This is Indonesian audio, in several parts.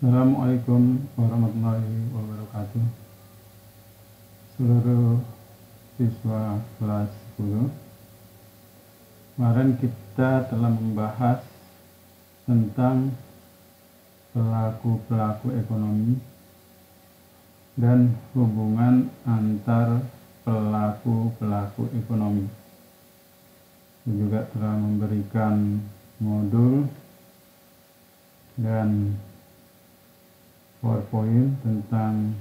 Assalamualaikum warahmatullahi wabarakatuh. Seluruh siswa kelas 10, kemarin kita telah membahas tentang pelaku-pelaku ekonomi dan hubungan antar pelaku-pelaku ekonomi. Kita juga telah memberikan modul dan PowerPoint tentang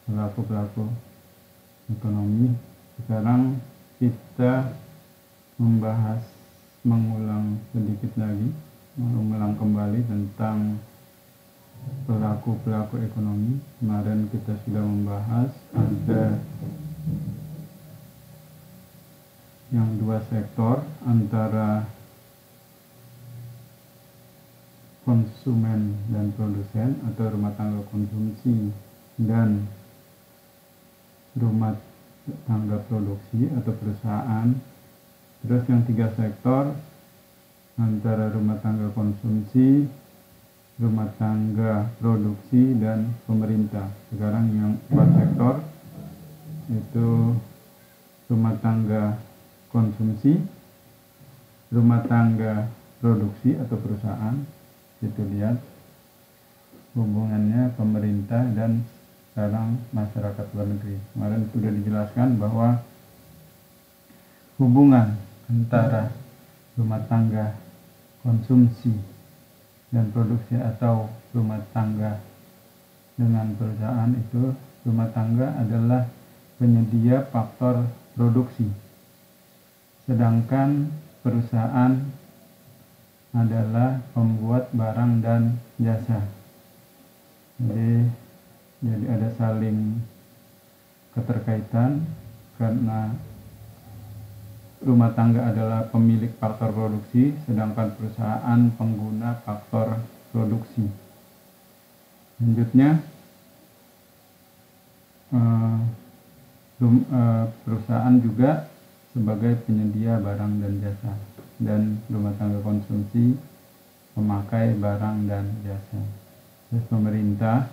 pelaku-pelaku ekonomi. Sekarang kita mengulang sedikit lagi, mengulang kembali tentang pelaku-pelaku ekonomi. Kemarin kita sudah membahas ada yang dua sektor, antara konsumen dan produsen atau rumah tangga konsumsi dan rumah tangga produksi atau perusahaan. Terus yang tiga sektor, antara rumah tangga konsumsi, rumah tangga produksi, dan pemerintah. Sekarang yang empat sektor, itu rumah tangga konsumsi, rumah tangga produksi atau perusahaan. Itu lihat hubungannya pemerintah dan sekarang masyarakat luar negeri. Kemarin sudah dijelaskan bahwa hubungan antara rumah tangga konsumsi dan produksi atau rumah tangga dengan perusahaan, itu rumah tangga adalah penyedia faktor produksi, sedangkan perusahaan adalah pembuat barang dan jasa. Jadi ada saling keterkaitan, karena rumah tangga adalah pemilik faktor produksi, sedangkan perusahaan pengguna faktor produksi. Selanjutnya, perusahaan juga sebagai penyedia barang dan jasa, dan rumah tangga konsumsi memakai barang dan jasa. Terus pemerintah,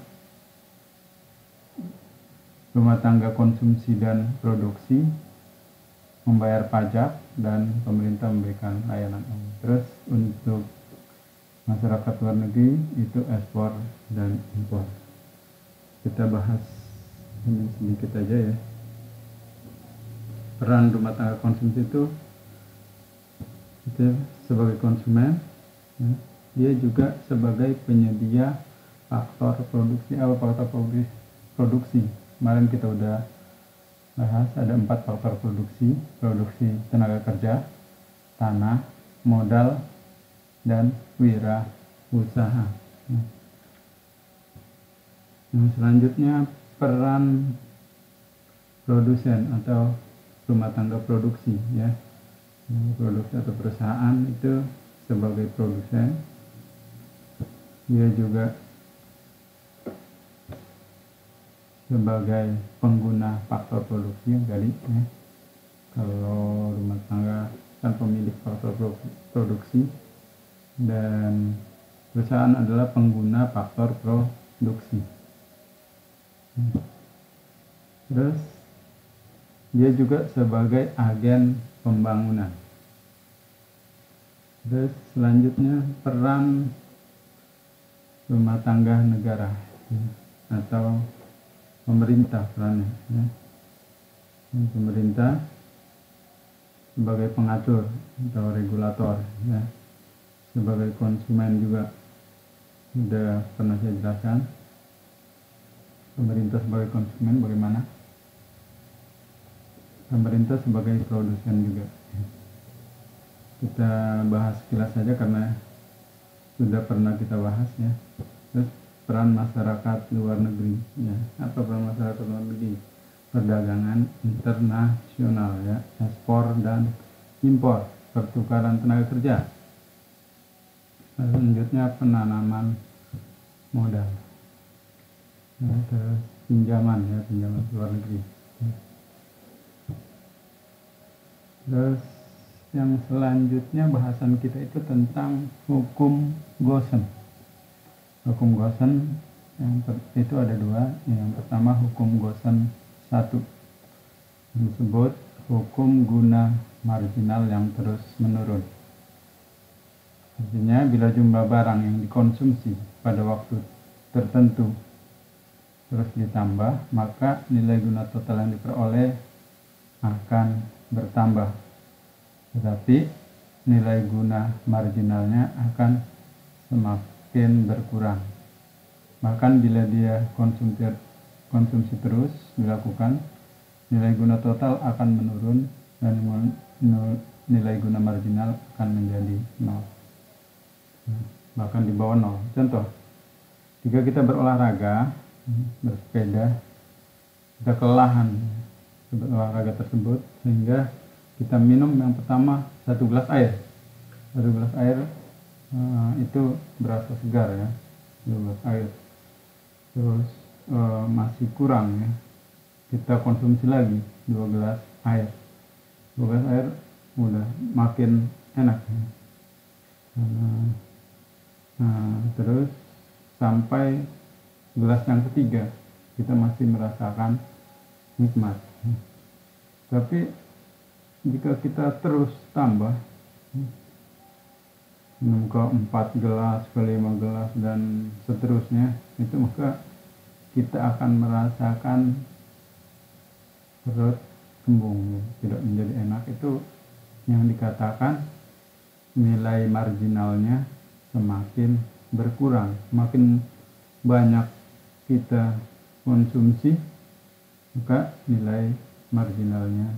rumah tangga konsumsi dan produksi membayar pajak dan pemerintah memberikan layanan umum. Terus untuk masyarakat luar negeri itu ekspor dan impor. Kita bahas ini sedikit aja ya. Peran rumah tangga konsumsi itu sebagai konsumen, ya, dia juga sebagai penyedia faktor produksi. Produksi kemarin kita udah bahas, ada 4 faktor produksi: tenaga kerja, tanah, modal, dan wirausaha. Selanjutnya, peran produsen atau rumah tangga produksi, ya. Produksi atau perusahaan itu sebagai produsen, dia juga sebagai pengguna faktor produksi yang tadi, ya. Kalau rumah tangga kan pemilik faktor produksi, dan perusahaan adalah pengguna faktor produksi. Terus dia juga sebagai agen pembangunan. Terus selanjutnya, peran rumah tangga negara, ya, atau pemerintah perannya, ya. Pemerintah sebagai pengatur atau regulator, ya. Sebagai konsumen juga sudah pernah saya jelaskan. Pemerintah sebagai konsumen bagaimana? Pemerintah sebagai produsen juga. Kita bahas sekilas saja karena sudah pernah kita bahas, ya. Terus peran masyarakat luar negeri, ya. Apa peran masyarakat luar negeri? Perdagangan internasional, ya, ekspor dan impor, pertukaran tenaga kerja. Selanjutnya, penanaman modal, ya, terus pinjaman luar negeri. Terus yang selanjutnya bahasan kita itu tentang hukum Gosen. Hukum Gosen itu ada dua. Yang pertama hukum Gosen 1, disebut hukum guna marginal yang terus menurun. Artinya bila jumlah barang yang dikonsumsi pada waktu tertentu terus ditambah, maka nilai guna total yang diperoleh akan bertambah, tetapi nilai guna marginalnya akan semakin berkurang. Bahkan bila dia konsumsi terus dilakukan, nilai guna total akan menurun dan nilai guna marginal akan menjadi 0, bahkan di bawah 0. Contoh, jika kita berolahraga, bersepeda, kita kelelahan berolahraga tersebut sehingga kita minum yang pertama 1 gelas air. 1 gelas air itu berasa segar ya, 1 gelas air. Terus masih kurang ya, kita konsumsi lagi 2 gelas air. 2 gelas air udah makin enak ya. Terus sampai gelas yang ketiga kita masih merasakan nikmat. Tapi jika kita terus tambah minum ke 4 gelas, ke 5 gelas dan seterusnya, itu maka kita akan merasakan perut kembung, tidak menjadi enak. Itu yang dikatakan nilai marginalnya semakin berkurang. Semakin banyak kita konsumsi, maka nilai marginalnya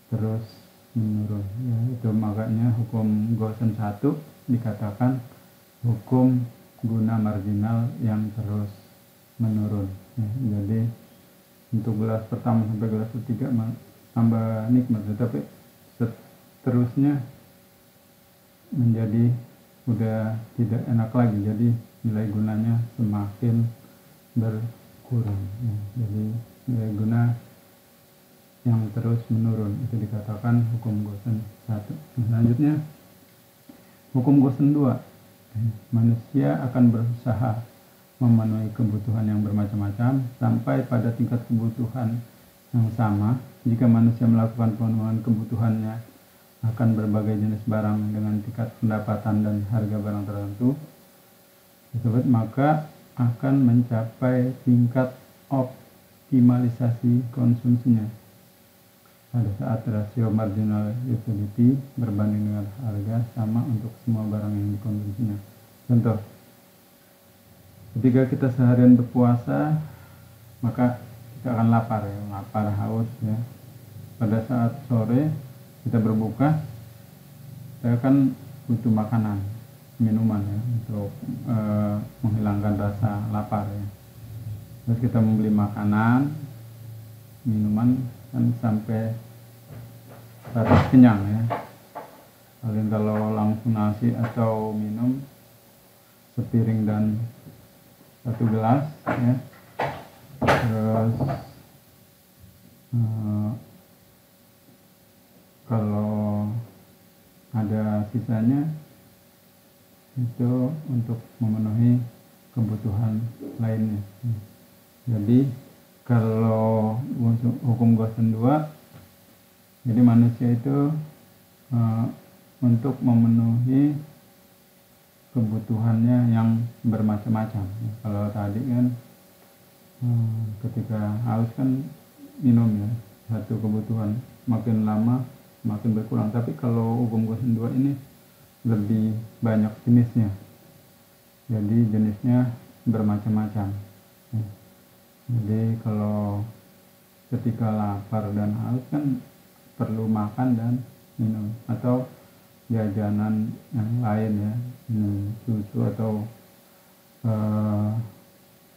terus menurun ya. Itu makanya hukum Gosen 1 dikatakan hukum guna marginal yang terus menurun ya. Jadi untuk gelas pertama sampai gelas ketiga tambah nikmat, tetapi seterusnya menjadi udah tidak enak lagi, jadi nilai gunanya semakin berkurang ya. Jadi nilai guna yang terus menurun, itu dikatakan hukum Gosen 1. Selanjutnya hukum Gosen 2, manusia akan berusaha memenuhi kebutuhan yang bermacam-macam sampai pada tingkat kebutuhan yang sama. Jika manusia melakukan pemenuhan kebutuhannya akan berbagai jenis barang dengan tingkat pendapatan dan harga barang tertentu tersebut, maka akan mencapai tingkat optimalisasi konsumsinya pada saat rasio marginal utility berbanding dengan harga sama untuk semua barang yang dikonsumsinya. Contoh, ketika kita seharian berpuasa, maka kita akan lapar ya, lapar, haus ya. Pada saat sore kita berbuka, kita kan butuh makanan, minuman ya, untuk menghilangkan rasa lapar ya. Terus kita membeli makanan, minuman kan sampai rasa kenyang ya. Paling kalau langsung nasi atau minum sepiring dan 1 gelas ya. Terus kalau ada sisanya itu untuk memenuhi kebutuhan lainnya. Jadi kalau hukum Gosen 2, jadi manusia itu untuk memenuhi kebutuhannya yang bermacam-macam. Kalau tadi kan ketika haus kan minum ya, satu kebutuhan, makin lama makin berkurang. Tapi kalau hukum Gosen 2 ini lebih banyak jenisnya, jadi jenisnya bermacam-macam. Jadi kalau ketika lapar dan haus kan perlu makan dan minum, atau jajanan yang lain ya, minum susu atau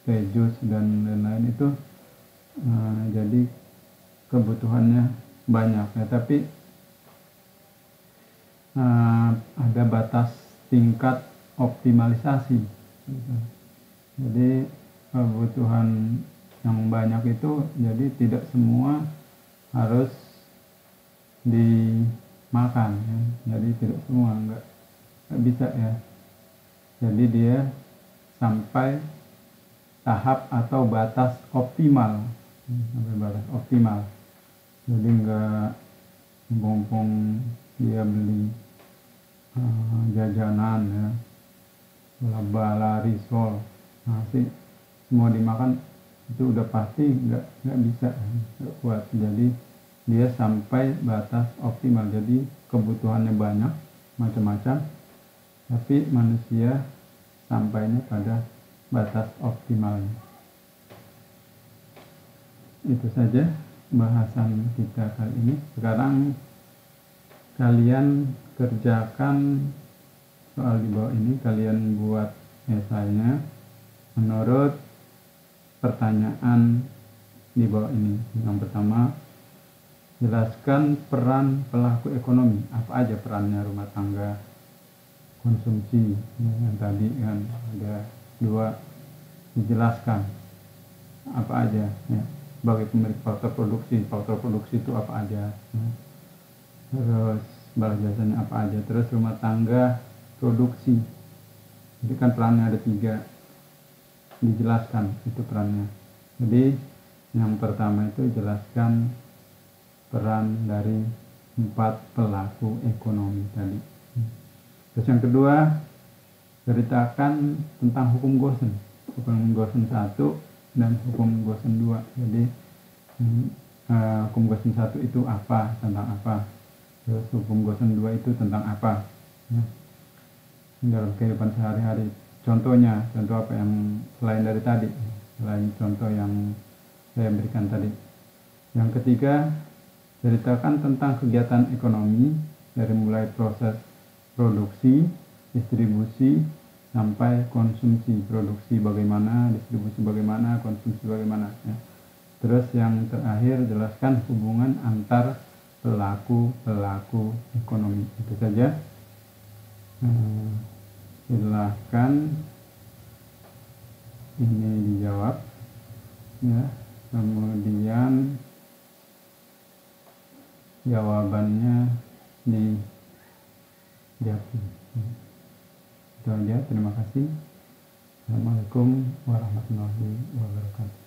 teh jus dan lain-lain, itu jadi kebutuhannya banyak ya. Tapi ada batas tingkat optimalisasi gitu. Jadi kebutuhan yang banyak itu jadi tidak semua harus dimakan ya. Jadi tidak semua, nggak bisa ya. Jadi dia sampai tahap atau batas optimal. Sampai batas optimal. Jadi nggak mumpung dia beli jajanan ya, bala risol, nasi, semua dimakan, itu udah pasti nggak bisa, nggak kuat. Jadi dia sampai batas optimal, jadi kebutuhannya banyak macam-macam, tapi manusia sampainya pada batas optimalnya. Itu saja bahasan kita kali ini. Sekarang kalian kerjakan soal di bawah ini, kalian buat esainya menurut pertanyaan di bawah ini. Yang pertama, jelaskan peran pelaku ekonomi. Apa aja perannya rumah tangga, konsumsi, yang tadi kan ada 2, dijelaskan apa aja ya. Bagi pemilik faktor produksi itu apa aja ya. Terus balas jasanya apa aja, terus rumah tangga produksi, jadi kan perannya ada 3, dijelaskan itu perannya. Jadi yang pertama itu jelaskan peran dari 4 pelaku ekonomi tadi. Terus yang kedua, ceritakan tentang hukum Gosen 1 dan hukum Gosen 2. Jadi hukum Gosen 1 itu apa, tentang apa, terus hukum Gosen 2 itu tentang apa ya, dalam kehidupan sehari-hari. Contoh apa yang selain dari tadi, selain contoh yang saya berikan tadi. Yang ketiga, ceritakan tentang kegiatan ekonomi dari mulai proses produksi, distribusi, sampai konsumsi. Produksi bagaimana, distribusi bagaimana, konsumsi bagaimana ya. Terus yang terakhir, jelaskan hubungan antar pelaku ekonomi. Itu saja. Silahkan ini dijawab ya, kemudian jawabannya dijawab. Itu aja, terima kasih. Assalamualaikum warahmatullahi wabarakatuh.